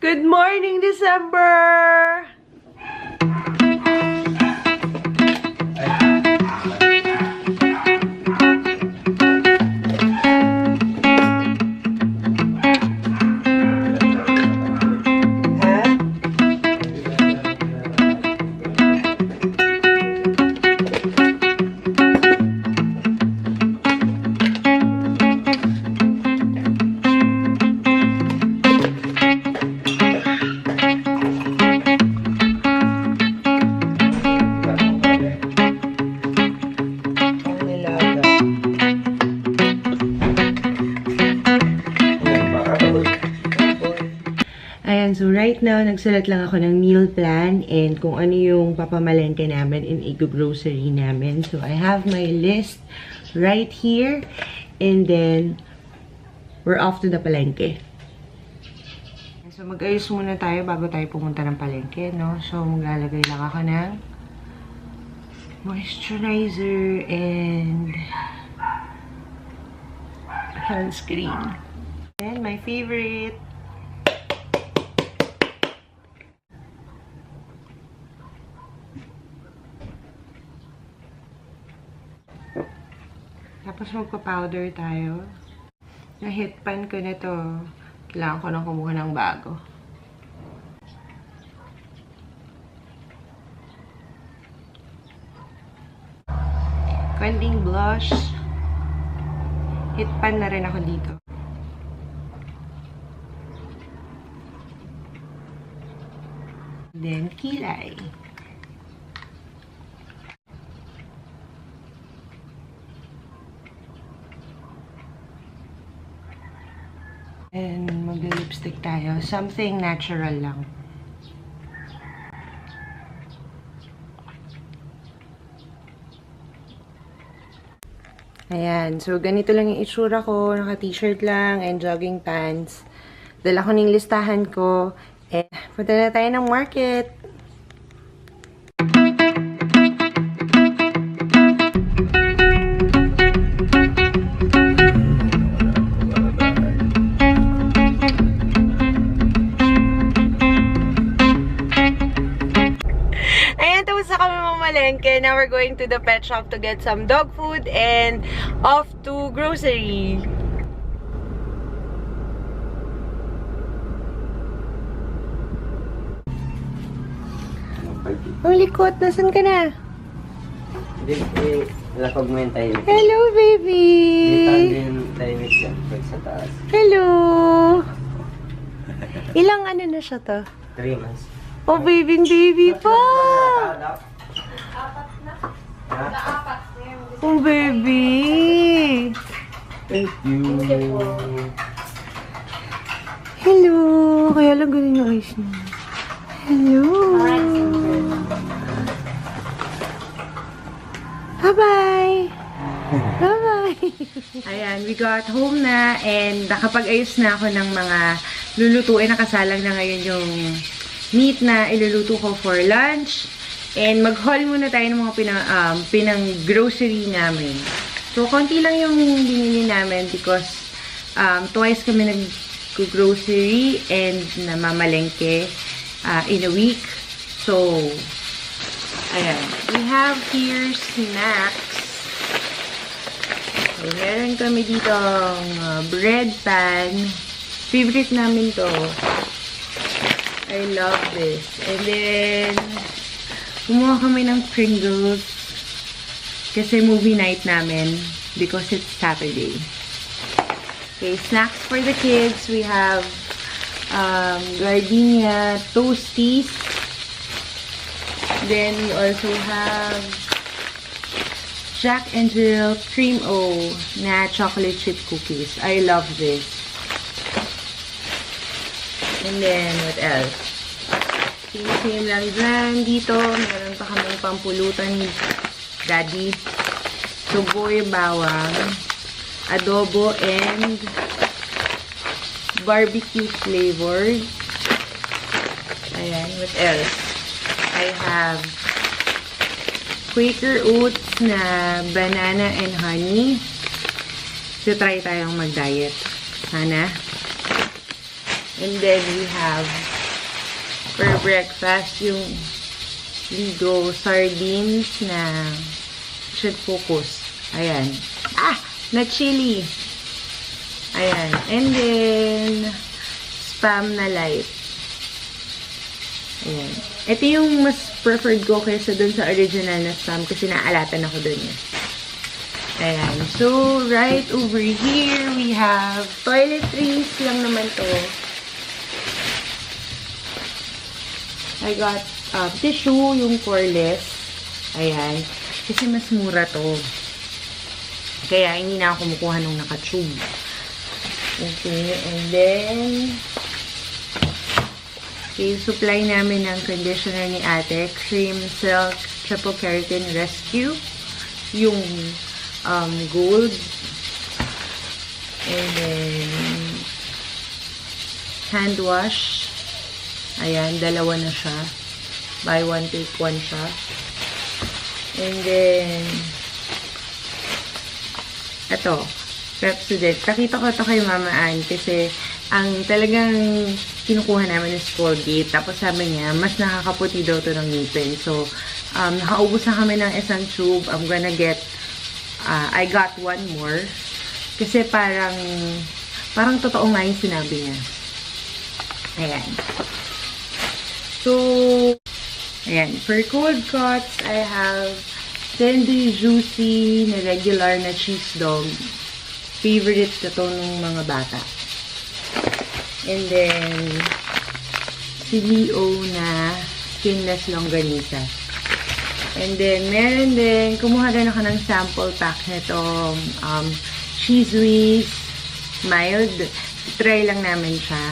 Good morning, December! Ayan, so right now, nagsulat lang ako ng meal plan and kung ano yung papamalengke namin in grocery namin. So, I have my list right here and then we're off to the palengke. So, mag-ayos muna tayo bago tayo pumunta ng palengke, no? So, maglalagay lang ako ng moisturizer and sunscreen. And my favorite, tapos magpa-powder tayo. Yung heat pan ko na to, kailangan ko nang kumuha ng bago. Konting blush. Heat pan na rin ako dito. Then, kilay. And mag-lipstick tayo. Something natural lang. Ayan. So, ganito lang yung itsura ko. Naka-t-shirt lang and jogging pants. Dala ko ng listahan ko. And punta na tayo ng market. Now we're going to the pet shop to get some dog food and off to grocery. Oh, likot. Nasaan ka na? Lapag mo yung tahimik. Hello, baby! Dito din tahimik siya. Pag sa taas. Hello! Ilang ano na siya to? 3 months. Oh, baby pa! Oh, baby! Thank you! Hello! Kaya lang ganun yung eyes niya. Hello! Bye-bye! Bye-bye! Ayan, we got home na and nakapag-ayos na ako ng mga lulutuin. Nakasalang na ngayon yung meat na iluluto ko for lunch. And mag-haul muna tayo ng mga pinang-grocery namin. So, konti lang yung binili namin because twice kami nag-grocery and namamalengke in a week. So, ayan. We have here snacks. So, meron kami dito bread pan. Favorite namin to. I love this. And then, kumuha kami ng Pringles kasi movie night namin because it's Saturday. Okay, snacks for the kids. We have gardenia toasties. Then we also have Jack and Jill Cream O na chocolate chip cookies. I love this. And then, what else? Same lang dyan. Dito, meron pa kaming pampulutan ni Daddy. Suboy, bawang, adobo, and barbecue flavored. Ayan, what else? I have Quaker Oats na banana and honey. So, try tayong mag-diet. Sana. And then we have for breakfast yung Ligo sardines na should focus. Ayan. Na chili. Ayan. And then spam na light. Ayan. Ito yung mas preferred ko kaysa dun sa original na spam kasi naalatan ako dun yun. Ayan. So, right over here, we have toiletries lang naman to. I got tissue, yung cordless. Ayan. Kasi mas mura to. Kaya, hindi na ako kumukuha nung naka-tube. Okay. And then, okay, supply namin ng conditioner ni ate. Cream Silk Triple Keratin Rescue. Yung gold. And then, hand wash. Ayan, dalawa na siya. Buy one, take one siya. And then, ito, Pepsodent. Nakita ko ito kay Mama Ann kasi ang talagang kinukuha namin is Colgate. Tapos sabi niya, mas nakakaputi daw ito ng ngipin. So, nakaubos na kami ng isang tube. I'm gonna get I got one more. Kasi parang totoo nga yung sinabi niya. Ayan. So, ayan. For cold cuts, I have tender, juicy, na regular na cheese dog. Favorite na to ng mga bata. And then, si Leo na skinless longganisa. And then, meron din, kumuha rin ako ng sample pack nitong cheese whiz, mild. Try lang namin siya.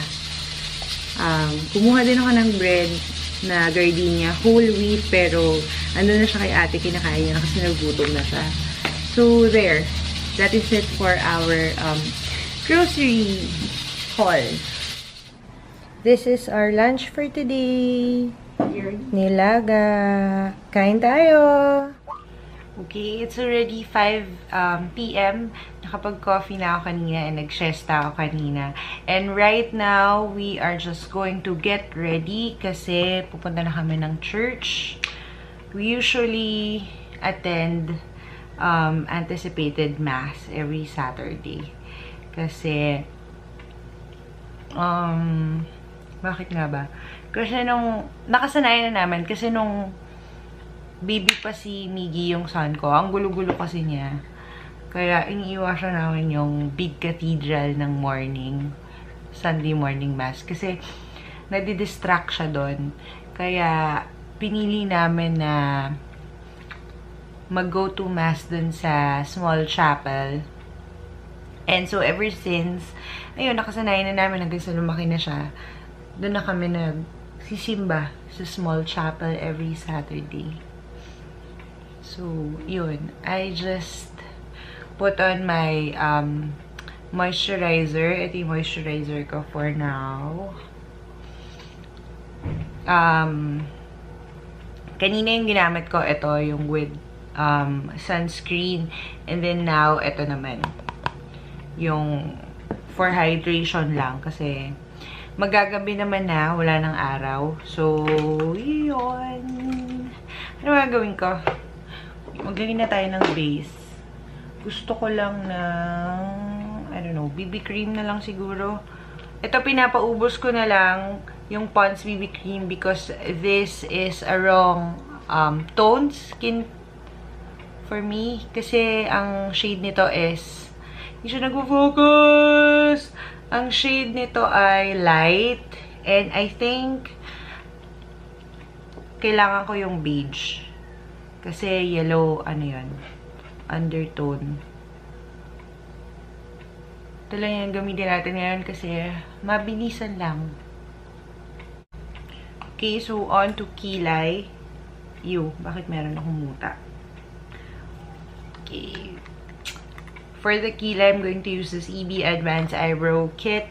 Kumuha din ako ng bread na gardenia, whole wheat, pero ano na siya kay ate, kinakain niya na kasi nagutom na siya. So, there. That is it for our grocery haul. This is our lunch for today. Nilaga. Kain tayo! Okay, it's already 5 p.m. Nakapag-coffee na ako kanina and nag-siesta ako kanina. And right now, we are just going to get ready kasi pupunta na kami ng church. We usually attend anticipated mass every Saturday. Kasi, bakit nga ba? Kasi nakasanayan na namin, kasi nung baby pa si Miggy, yung son ko, ang gulo-gulo kasi niya. Kaya, iniiwasan namin yung big cathedral ng morning, Sunday morning mass. Kasi, nadidistract siya doon. Kaya, pinili namin na mag-go to mass dun sa small chapel. And so, ever since, ayun, nakasanayan na namin hanggang sa lumaki na siya. Doon na kami nagsisimba sa small chapel every Saturday. So, yun. I just put on my moisturizer. Ito yung moisturizer ko for now. Kanina yung ginamit ko, ito yung with sunscreen. And then now, ito naman. Yung for hydration lang. Kasi magagabi naman na, wala ng araw. So, yun. Ano gagawin ko? Maglagay na tayo ng base. Gusto ko lang ng, I don't know, BB cream na lang siguro. Ito, pinapaubos ko na lang yung Pond's BB cream because this is a wrong tone skin for me. Kasi ang shade nito is, hindi siya nag-focus. Ang shade nito ay light. And I think, kailangan ko yung beige. Kasi yellow, ano yun, undertone. Ito lang yung gamitin natin ngayon kasi mabilisan lang. Okay, so on to kilay. Bakit meron akong muta? Okay. For the kilay, I'm going to use this EB Advanced Eyebrow Kit.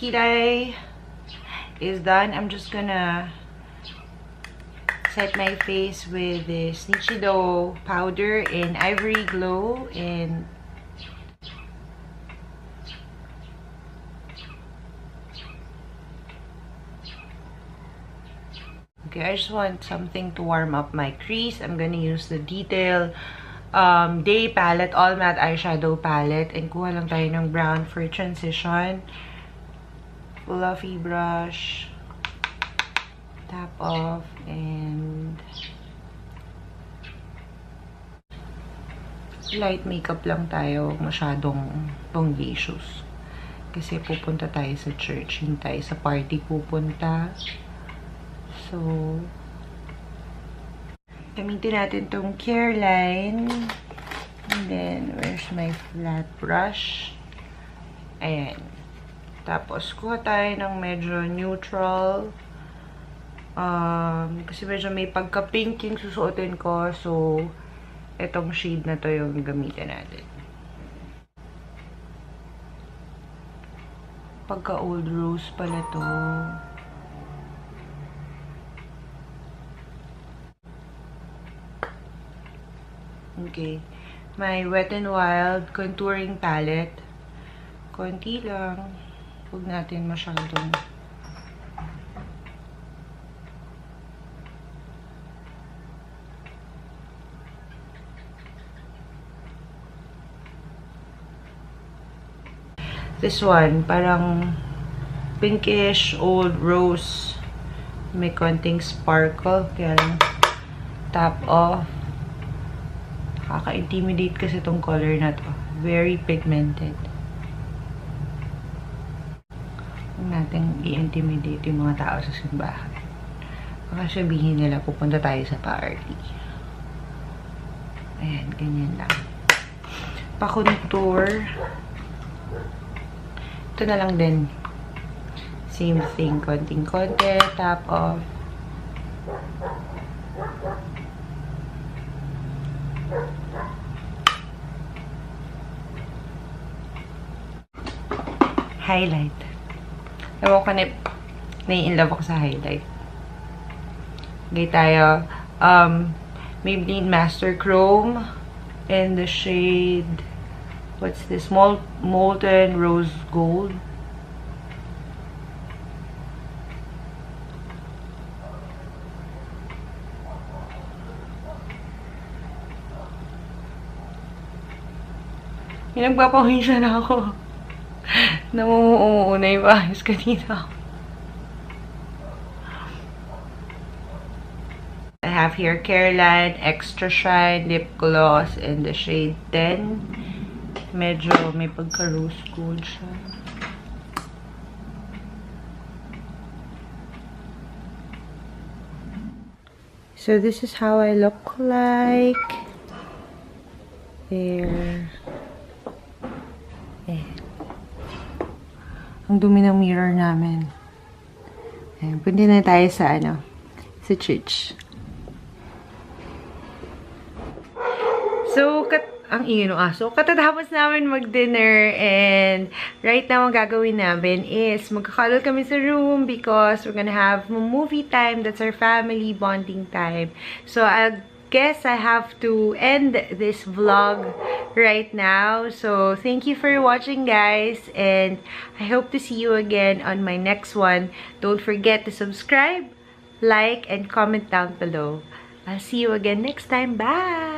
Kilay is done. I'm just gonna set my face with this Nichido powder in Ivory Glow. And okay, I just want something to warm up my crease. I'm gonna use the Detail Day Palette, All Matte Eyeshadow Palette. And kuha lang tayo ng brown for transition. Fluffy brush. Tap off. And light makeup lang tayo. Masyadong bongacious. Kasi pupunta tayo sa church. Hindi tayo sa party pupunta. So, gamitin natin tong care line. And then, where's my flat brush? Ayan. Tapos, kuha tayo ng medyo neutral. Kasi medyo may pagka-pink yung susuotin ko. So, itong shade na to yung gamitin natin. Pagka-old rose pala to. Okay. My Wet n Wild contouring palette. Konti lang. Huwag natin masyadong. This one, parang pinkish old rose. May konting sparkle. Kaya lang tap off. Nakaka-intimidate kasi itong color na to. Very pigmented. Huwag natin i-intimidate yung mga tao sa simbahan. Baka sabihin nila, pupunta tayo sa party. Ayan, ganyan lang. Pa-contour. Ito na lang din. Same thing. Konting-konti. Tap off. Highlight. Ewan ko na nai-inlove ako sa highlight. Okay tayo. Maybelline Master Chrome in the shade, what's this? Molten Rose Gold. Nagpapawisan na ako. Namumuuna yung ayos kanina. I have here Careline Extra Shine Lip Gloss in the shade 10. Medyo may pagka-rose gold siya. So this is how I look like. There. Ang dumi ng mirror namin. Ayan, punta na tayo sa sa church. So, ang ingay ng aso. Katatapos namin mag-dinner and right now, ang gagawin namin is magkakadol kami sa room because we're gonna have movie time. That's our family bonding time. So, I guess I have to end this vlog right now. So, thank you for watching, guys. And I hope to see you again on my next one. Don't forget to subscribe, like, and comment down below. I'll see you again next time. Bye!